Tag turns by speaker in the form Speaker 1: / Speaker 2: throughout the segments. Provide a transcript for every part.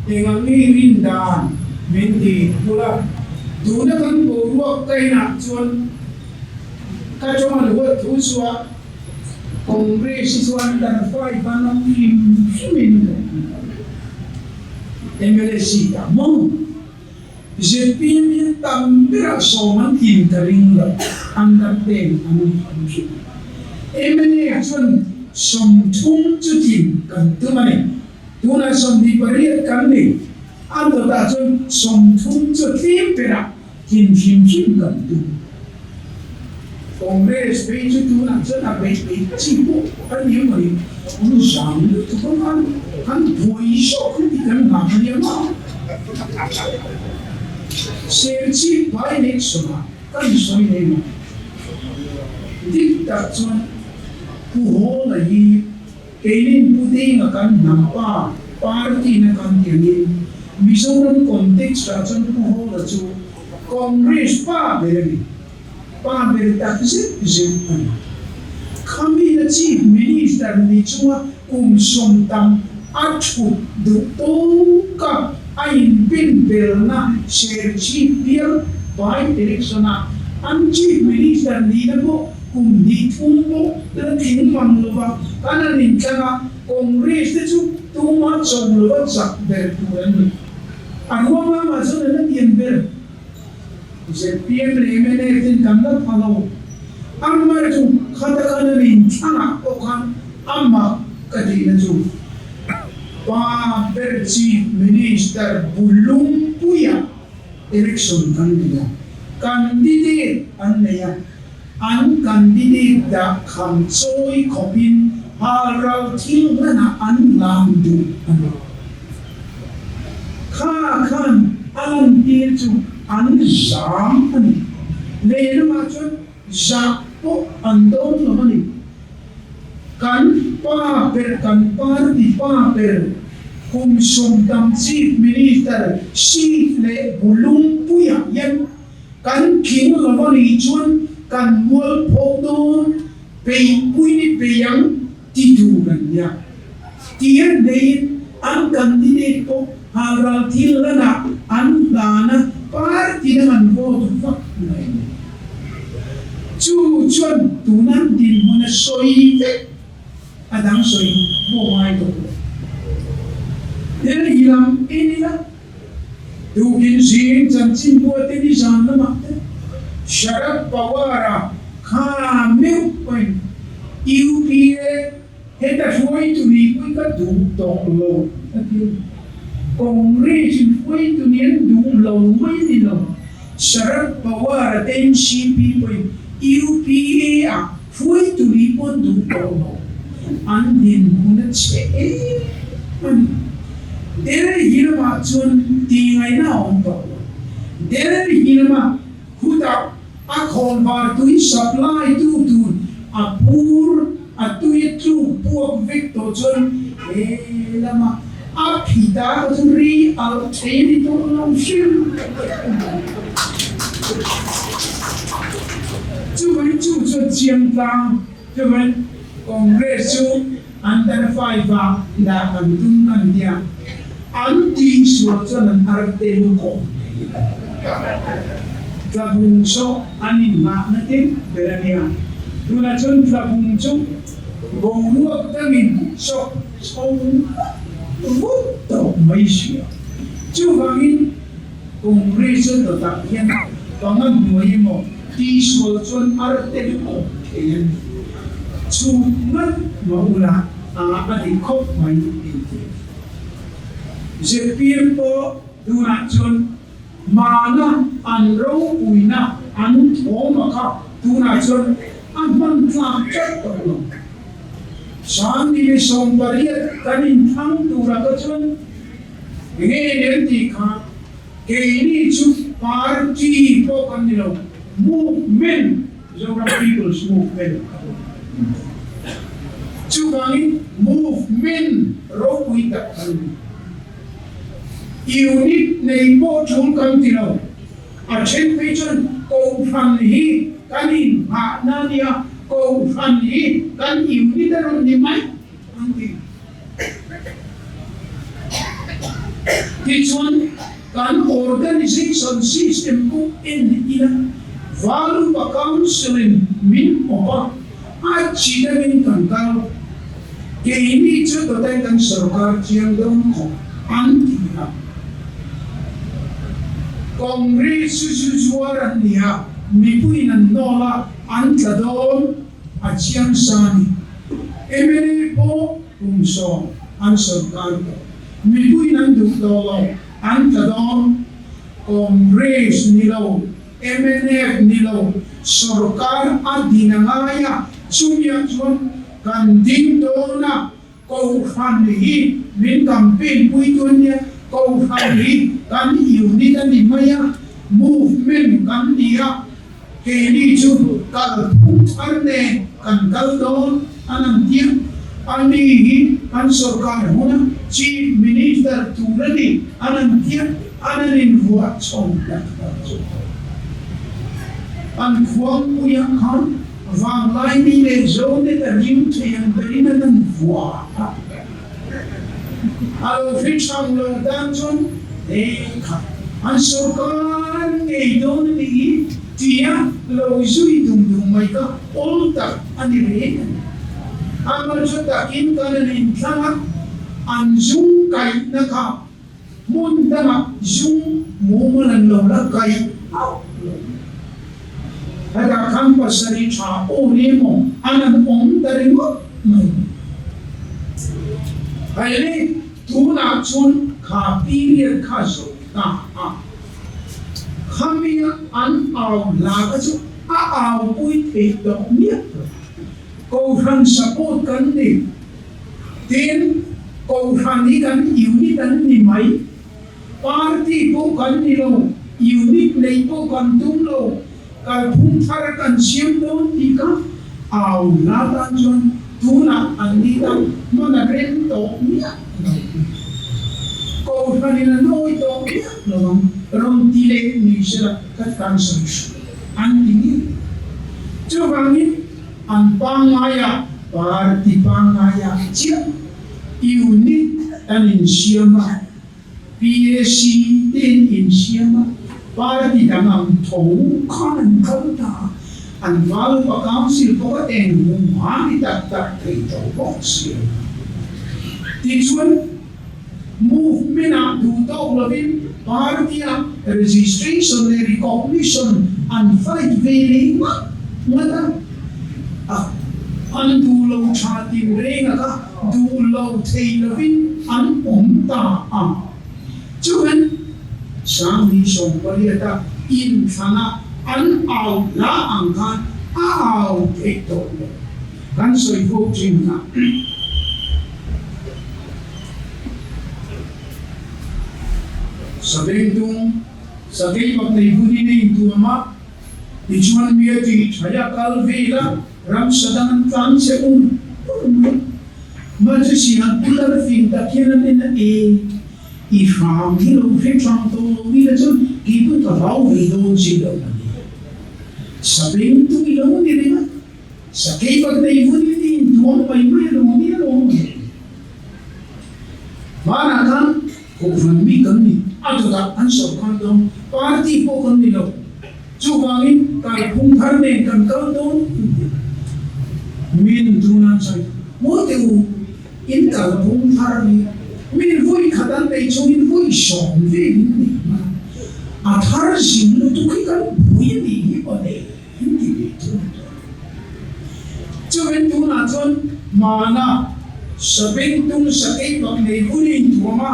Speaker 1: dengan ni rindan minti pula duna kan buat kaina cuan kacuman buat uswa kongres cuan dan fai panam min MLC kamu Jepin tambira soman kintaring la andap ten anu MLA cuan somtung cutin kan tumane Tuna som di bariat kami, atau dah som tung cuti perak, kim kan tu. Kongres beju tuna cina beju cipu, kan dia mari, usang itu kan boy shock di kan namanya mah. Serci baik semua, kan soalnya mah. Diktat cuma puhol lagi. Kainin putih akan nampak parti akan tinggi. Misalnya konteks racan puhol itu Kongres beri tak sih. Kami na chief minister ni cuma somtam atfut dutoka ain bin belna share chief biar baik eleksona an chief minister ni nabo di tumbo dan tinggal lupa karena nincana kongres itu cuma sebelum sak berbulan. Aku mama masuk dalam tiember. Setiap lemene itu tanda kalau amma itu katakan nincana okan amma kadina itu. Pak Chief Minister belum punya election kandidat annya. An kandidat dah kamsoi kopin haral ting mana an landu kan alam itu an jam an lena macam japo andon lohani kan parti paper komisyon tam chief minister chief le bulung puya yan kan king lohani cuan kan mual photo pay puni payang tidurannya tiyan day ang candidate ko haral tilana ang lana parti dengan vote fak lain cuan tunan din mo na soy adang soy buhay ko dan hilang inilah tugin sing jansin buat ini jangan lemak Syarat Pawara kami pun UPA hendak foi tu ni pun kat dutong lo, Kongres foi tu ni dutong mai ni lo. Syarat Pawara NCP pun UPA foi tu ni pun dutong lo. Andin pun cek, Dari hirma cun tinggai na ontong, Dari hirma hudak akon bartui supply tu apur atui tu puak victor jon lama apita jon ri al train itu long shim cuman jiang tang cuman kongres tu antara five dah antungan dia anti suasan arte luko Trabungso anin natin beranian. Tunacun trabungso bawuak tamin so buto maisya. Cubangin kongreso tetap yan pangabuhay mo tiswalson arte ko yan. Cuman maula aadikop may iti. Zepir po tunacun mana anro uina an thomaka tunachon amman tlakchat tolo sandi le sombariat kanin thang turakachon ngenenti kha keini chu party po kanilo movement Zogra people's movement chu bangin movement ro uita unit nei po chung kan tino a chen pechon ko fan hi kanin ha na dia ko fan hi kan unit ron ni mai anti thì chuan kan organization system ko in ina valu pa counseling min opa a chida min kan kal ke ini chu to tai kan sarkar chiang dong ko anti ha Congress suara niya mipui nan nola antladon at siyang sani emene po umso ang sarkar ko mipui nan dudolo antladon Congress nilaw MNF nilaw sarkar at dinangaya sumya chuan kanding dona kau fanhi min campaign puitunya kau fanhi kan unit ni maya movement kan dia kini chu kal putarne kan kal don anang dia ani kan sarkar huna chief minister turani anang dia ananin buat somdak an kuang punya kan vang lai ni le zone de rim yang berina dan buat alo fixang lo danjon an sarkar ngei don ni dia lo zui dum mai ka olta ani re amar jota in kanin thana an zum kai na ka mun dama zum mumalan lo la kai ada compulsory cha olemo anan om darimo ai tuna chun kha period kha so ta khamia an aw la ka chu a aw pui the do mia ko ran support kan ni tin ko ran ni kan unit kan ni mai party ko kan ni lo unit nei ko kan tum lo kal phung thar kan siam don ti ka aw la tan chun tuna an ni tam mana ren to mia ko ran ni noi to mia lo rom tile ni sera kat kan solution an tingi chu bangin an pangaya party pangaya chia unit an in siama PAC tin in siama party dangang thou khan kalta an wal pa council ko en mani tak thei to box ti chuan movement a du to lovin party a registration and recognition and fight veiling ngata an du lo cha tin renga ka du lo thei lovin an ta chuan sang hi song paliata in thana an aw la angkan aw thei kan soi pho chin na sabeng sagai mak nei buni nei tu ma ichuan mi ti chaya kal vela ram sadan tan se ma je si han putar fin ta kian in e I ram hi lo fe chang to vi la chun ki pu ta rau vi do ji lo sabeng tu lo ni re ma sagai mak nei buni ni tu ma mai lo ni lo mana kan ko ran mi kan ni atuda an sarkar dong party po kan ni lo chu bangin kal phung thar ne kan kal don min dunan sai mo te u in kal phung thar ni min voi khadan nei chu min voi som ve ni a thar jing lo tu ki kan bui ni o ne hindi ni tu chu ben tu na chon mana sabeng tung sakai bak nei bunin tuama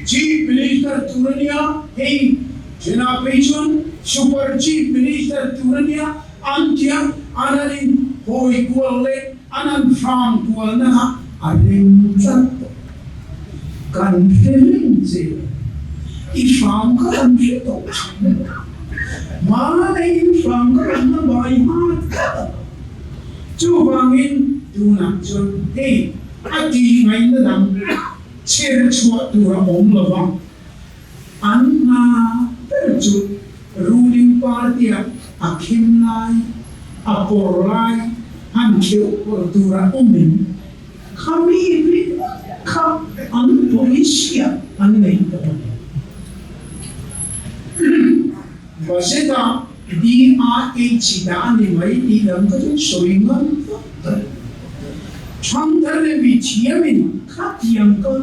Speaker 1: Chief Minister Turania, hey, Jena Pechon, Super Chief Minister Turania, Antia, Anarin, Hoi Kuale, Anan Fram Kualna, Arin Chato. Country zero. Ifam country to. Mana ifam karena bayar. Cubangin tunakun, hey, ati ngain dalam. Cher chua tura om lawang anna perju ruling party akim lai apor lai han keu tura omin kami ini ka an polisia an nei to sẽ ta DRH đã ni mấy đi làm cái chuyện sôi ngon trong thời gian bị chia mình khác nhau cơ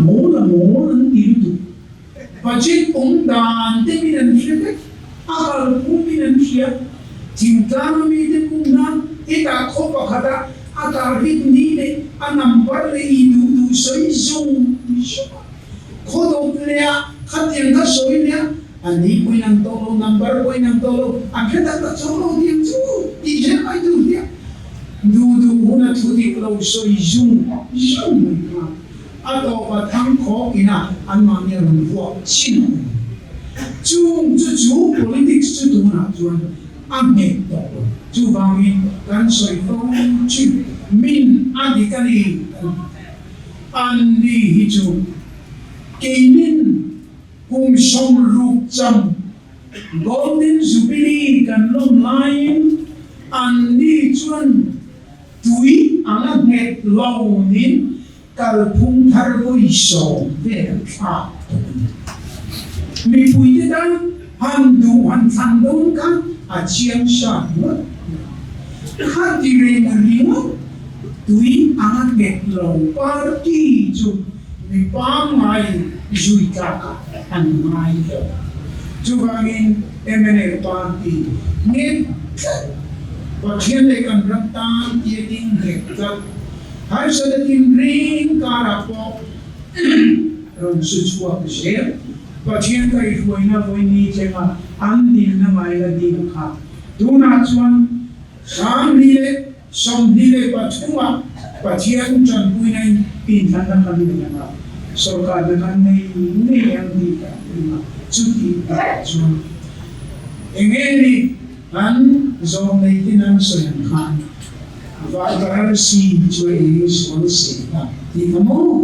Speaker 1: mỗi lần đi du và chỉ đàn thế mình làm gì vậy cũng mình làm gì chính ta mình cũng làm ít khó bắt ta biết đi đấy number lấy du soi dùng khó đâu lẽ khác nhau cái soi lẽ ani pun yang tolong number pun yang tolong akhirnya tak tolong dia tu dia apa itu dia du huna thuti kalau soi zoom atau batang ko ina anmanya rumpuak chin ju politics tu na tuan ame tu bangin kan soi tong chu min adikali andi hitu keinin kung song ruk cham golden jubilee kan long line an ni chuan tui ang nget lo nin kal phung thar voi so ve tha mi pui te dan han du han san don ka a chiang sha no kha ti re na ri no tui ang nget lo party chu mi pa mai zui ka an mai lo chu bangin MNL party net và thiên lệ cần răng tan kia tin hệ chất hai sự tin ring cả là bộ rồi sự chua cái xe và thiên cái vui na vui ni chứ mà ăn đi na mai là đi được khác tu na chuan sáng đi lệ xong đi lệ và chung à và thiên chân vui này pin thằng thằng đi được nào sau cả được anh này ăn đi cả mà chút đi cả chuan nghe đi anh dòng này tin anh soi khăn và cái gì chơi số gì thì có